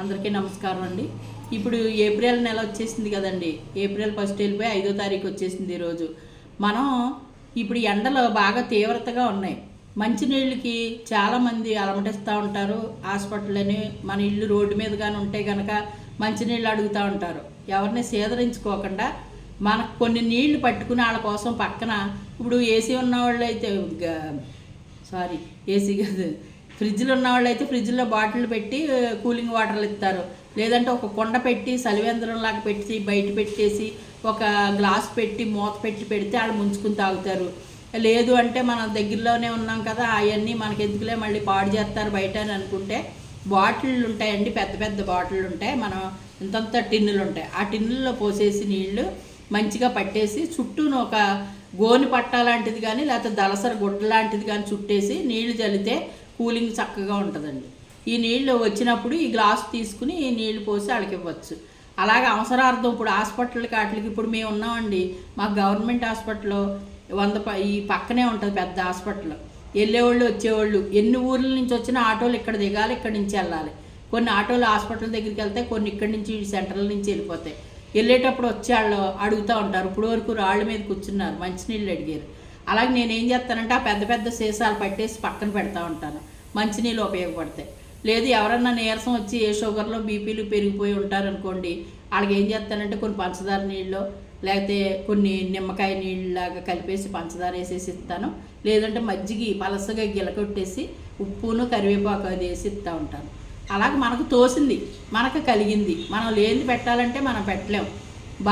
అందరికీ నమస్కారం అండి. ఇప్పుడు ఏప్రిల్ నెల వచ్చేసింది కదండి. ఏప్రిల్ ఫస్ట్ వెళ్ళిపోయి 5వ తారీఖు వచ్చేసింది ఈరోజు. మనం ఇప్పుడు ఎండలు బాగా తీవ్రతగా ఉన్నాయి. మంచినీళ్ళకి చాలామంది అలమటిస్తూ ఉంటారు. హాస్పిటల్ అని మన ఇల్లు రోడ్డు మీద కానీ ఉంటే కనుక మంచినీళ్ళు అడుగుతూ ఉంటారు. ఎవరిని సేదరించుకోకుండా మనకు కొన్ని నీళ్లు పట్టుకుని వాళ్ళ కోసం పక్కన ఇప్పుడు ఏసీ ఉన్నవాళ్ళు అయితే ఏసీ కాదు, ఫ్రిడ్జ్లు ఉన్నవాళ్ళు అయితే ఫ్రిడ్జ్లో బాటిల్ పెట్టి కూలింగ్ వాటర్లు ఇస్తారు. లేదంటే ఒక కుండ పెట్టి సలివేంద్రంలాగా పెట్టి బయట పెట్టేసి ఒక గ్లాస్ పెట్టి మూత పెట్టి పెడితే వాళ్ళు ముంచుకుని తాగుతారు. లేదు అంటే మన దగ్గరలోనే ఉన్నాం కదా, అవన్నీ మనకి ఎందుకులే మళ్ళీ పాడు చేస్తారు బయట అని అనుకుంటే బాటిళ్ళు ఉంటాయండి, పెద్ద పెద్ద బాటిళ్ళు ఉంటాయి. మనం ఇంతంత టిన్నులు ఉంటాయి. ఆ టిన్నుల్లో పోసేసి నీళ్లు మంచిగా పట్టేసి చుట్టూను ఒక గోని పట్ట లాంటిది కానీ లేకపోతే దలసర గుడ్డ లాంటిది కానీ చుట్టేసి నీళ్లు చల్లితే కూలింగ్ చక్కగా ఉంటుందండి. ఈ నీళ్ళు వచ్చినప్పుడు ఈ గ్లాసు తీసుకుని ఈ నీళ్లు పోసి వాళ్ళకి ఇవ్వచ్చు. అలాగే అవసరార్థం ఇప్పుడు హాస్పిటల్కి వాటికి ఇప్పుడు మేము ఉన్నామండి. మాకు గవర్నమెంట్ హాస్పిటల్లో ఈ పక్కనే ఉంటుంది పెద్ద హాస్పిటల్. వెళ్ళేవాళ్ళు వచ్చేవాళ్ళు ఎన్ని ఊర్ల నుంచి వచ్చినా ఆటోలు ఇక్కడ దిగాలి, ఇక్కడి నుంచి వెళ్ళాలి. కొన్ని ఆటోలు హాస్పిటల్ దగ్గరికి వెళ్తాయి, కొన్ని ఇక్కడి నుంచి సెంట్రల్ నుంచి వెళ్ళిపోతాయి. వెళ్ళేటప్పుడు వచ్చి వాళ్ళు అడుగుతూ ఉంటారు. ఇప్పుడు వరకు రాళ్ళ మీద కూర్చున్నారు, మంచినీళ్ళు అడిగారు. అలాగే నేనేం చేస్తానంటే ఆ పెద్ద పెద్ద సీసాలు పట్టేసి పక్కన పెడతా ఉంటాను. మంచినీళ్ళు ఉపయోగపడతాయి. లేదు ఎవరన్నా నీరసం వచ్చి ఏ షుగర్లో బీపీలు పెరిగిపోయి ఉంటారనుకోండి, వాళ్ళకి ఏం చేస్తానంటే కొన్ని పంచదార నీళ్ళు లేకపోతే కొన్ని నిమ్మకాయ నీళ్ళలాగా కలిపేసి పంచదార వేసేసి ఇస్తాను. లేదంటే మజ్జిగి పలసగా గిలకొట్టేసి ఉప్పును కరివేపాకు అది వేసి ఇస్తూ ఉంటాను. అలాగే మనకు తోసింది, మనకు కలిగింది, మనం లేనిది పెట్టాలంటే మనం పెట్టలేము.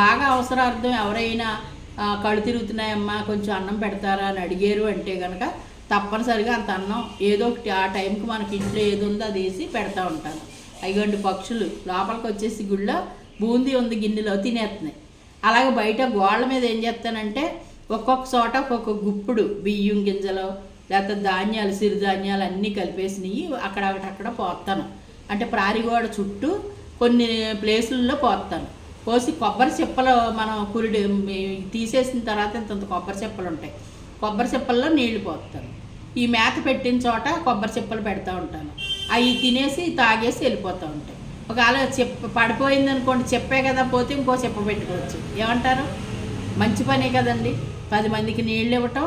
బాగా అవసరార్థం ఎవరైనా కళ్ళు తిరుగుతున్నాయమ్మా కొంచెం అన్నం పెడతారా అని అడిగారు అంటే కనుక తప్పనిసరిగా అంత అన్నం ఏదో ఒకటి ఆ టైంకి మనకి ఇంట్లో ఏది ఉందో అది వేసి పెడతా ఉంటాను. అయిగండి పక్షులు లోపలికి వచ్చేసి గుళ్ళో బూందీ ఉంది గిన్నెలో తినేస్తున్నాయి. అలాగే బయట గోళ్ళ మీద ఏం చేస్తానంటే ఒక్కొక్క చోట ఒక్కొక్క గుప్పుడు బియ్యం గింజలు లేకపోతే ధాన్యాలు సిరిధాన్యాలు అన్నీ కలిపేసినవి అక్కడ పోస్తాను. అంటే ప్రారిగోడ చుట్టూ కొన్ని ప్లేసుల్లో పోస్తాను. పోసి కొబ్బరి చిప్పలు మనం కురిడి తీసేసిన తర్వాత ఇంత కొబ్బరి చిప్పలు ఉంటాయి. కొబ్బరి చిప్పల్లో నీళ్లు పోస్తాను. ఈ మేత పెట్టిన చోట కొబ్బరి చిప్పలు పెడతా ఉంటాను. అవి తినేసి తాగేసి వెళ్ళిపోతూ ఉంటాయి. ఒకవేళ పడిపోయింది అనుకోండి, చెప్పే కదా పోతే ఇంకో చెప్ప పెట్టుకోవచ్చు. ఏమంటారు? మంచి పనే కదండి. 10 మందికి నీళ్ళు ఇవ్వటం,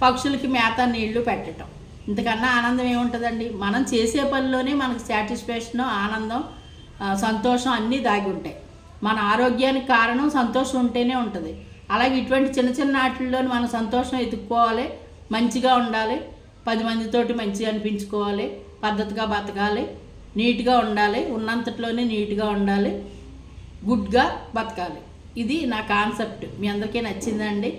పక్షులకి మేత నీళ్లు పెట్టడం, ఇంతకన్నా ఆనందం ఏముంటుందండి? మనం చేసే పనిలోనే మనకు సాటిస్ఫాక్షన్, ఆనందం, సంతోషం అన్నీ దాగి ఉంటాయి. మన ఆరోగ్యానికి కారణం సంతోషం ఉంటేనే ఉంటుంది. అలాగే ఇటువంటి చిన్న చిన్న వాటిల్లో మనం సంతోషం ఎత్తుక్కోవాలి, మంచిగా ఉండాలి, 10 మందితోటి మంచిగా అనిపించుకోవాలి, పద్ధతిగా బతకాలి, నీట్గా ఉండాలి, ఉన్నంతట్లోనే నీట్గా ఉండాలి, గుడ్గా బతకాలి. ఇది నా కాన్సెప్ట్. మీ అందరికీ నచ్చిందండి?